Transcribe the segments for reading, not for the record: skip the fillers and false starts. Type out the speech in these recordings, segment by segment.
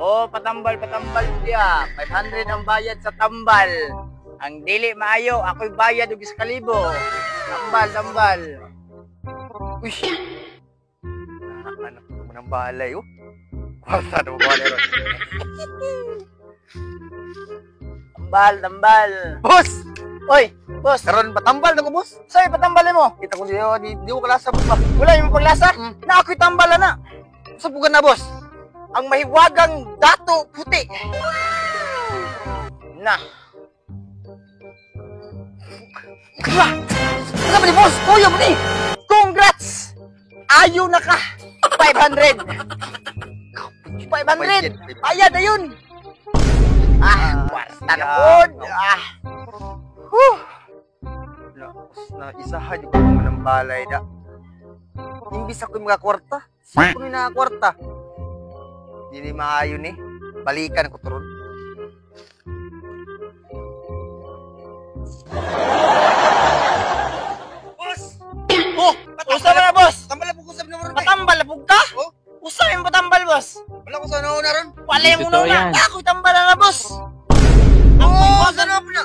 Oh, patambal siya. 500 ang bayad sa tambal. Ang dili maayo, ako'y bayad og 1,000. Tambal. Uy! Anak mo ng balay, oh. Kwarta na mo balay ron. Tambal. Boss! Oy, boss. Karon patambal na ko, boss. Sa'yo, patambalin mo. Kita ko di ko kalasa, boss ba? Wala yung paglasa. Na ako'y tambala na. Sa pugan na, boss. Ang mahiwagang dato puti. Na. Ano ba ni, boss? Kuya mo ni! Congrats! Ayaw na ka. 500. 500. Bayad na yun. Kwarta na po. Na isahan yung mo ng balay da. Imbis ako yung mga kwarta. Sino ko yung nakakwarta? Hindi maayo ni. Balikan ko turon. Boss! Oh! Usa mo na, boss! Tambal na po kusap na mo rin. Patambal na po ka? Oh? Usa yung patambal, boss? Wala ko sa nauna ron. Wala yung una. Ako'y tambal na, boss. Oo, sa nauna po na.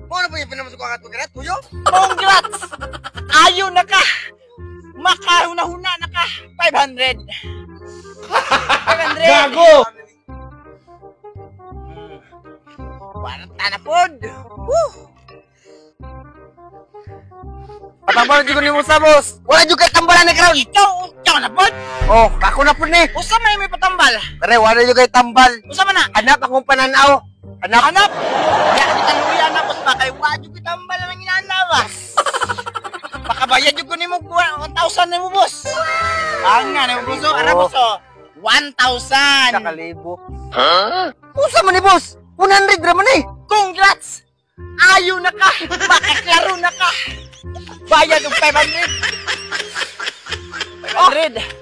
Ano po yung pinamasok ang atong ganat, kuyo? Congrats! Ayaw na ka! Makahuna-huna na ka! 500! 500! Gago! Kwarta na pod! Patambal dito ni Musa, boss! Wala dito kay tambalan na karon! Ikaw na pod! Oh, ako na po ni! Usa may patambal! Tare, wala dito kay tambal! Usa man na! Hanap akong pananaw! Hanap! Ya, di taluya na boss ba? Kay wadyo kitambal lang inanawas! Pakabayad yung ko ni mo 1,000 na mo, boss! Ang nga na mo, boss! Ano, boss? 1,000! Nakalibo. Ha? Usa man ni, boss? 100 raman eh! Congrats! Ayaw na ka! Makaklaro na ka! Bayad ng 500! 500!